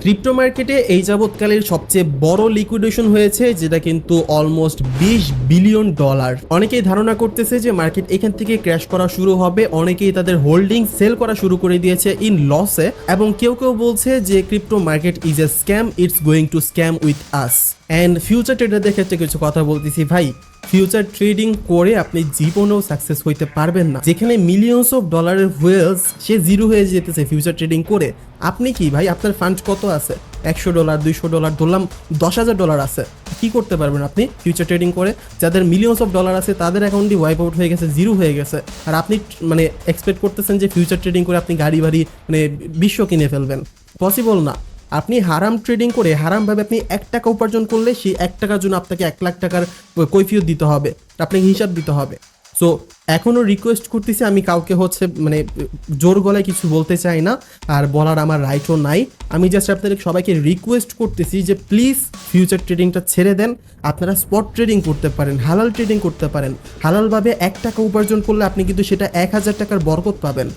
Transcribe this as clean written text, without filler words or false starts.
Crypto মার্কেটে এই যাবৎকালের সবচেয়ে বড় লিকুইডেশন হয়েছে, যেটা কিন্তু অলমোস্ট $20 বিলিয়ন। অনেকেই ধারণা করতেছে যে মার্কেট এখান থেকে ক্র্যাশ করা শুরু হবে, অনেকেই তাদের হোল্ডিং সেল করা শুরু করে দিয়েছে ইন লসে, এবং কেউ কেউ বলছে যে crypto market is a scam, it's going to scam with us. And future ট্রেডারদের ক্ষেত্রে কিছু কথা বলতেছি ভাই, ফিউচার ট্রেডিং করে আপনি জীবনেও সাকসেস হইতে পারবেন না। যেখানে মিলিয়নস অফ ডলারের হুয়েলস সে জিরো হয়ে যেতেছে ফিউচার ট্রেডিং করে, আপনি কি ভাই, আপনার ফান্ড কত আছে? $100, $200, ধরলাম $10,000 আছে, কি করতে পারবেন আপনি ফিউচার ট্রেডিং করে? যাদের মিলিয়নস অফ ডলার আছে তাদের অ্যাকাউন্টই ওয়াইপ আউট হয়ে গেছে, জিরো হয়ে গেছে, আর আপনি মানে এক্সপেক্ট করতেছেন যে ফিউচার ট্রেডিং করে আপনি গাড়ি বাড়ি মানে বিশ্ব কিনে ফেলবেন। পসিবল না। আপনি হারাম ট্রেডিং করে হারামভাবে আপনি $1 উপার্জন করলে সেই $1 জন্য আপনাকে $1,00,000 কৈফিয়ত দিতে হবে, আপনাকে হিসাব দিতে হবে। সো এখনও রিকোয়েস্ট করতেছি, আমি কাউকে মানে জোর গলায় কিছু বলতে চাই না, আর বলার আমার রাইটও নাই। আমি জাস্ট আপনাদের সবাইকে রিকোয়েস্ট করতেছি যে প্লিজ ফিউচার ট্রেডিংটা ছেড়ে দেন, আপনারা স্পট ট্রেডিং করতে পারেন, হালাল ট্রেডিং করতে পারেন। হালালভাবে $1 উপার্জন করলে আপনি কিন্তু সেটা $1,000 বরকত পাবেন।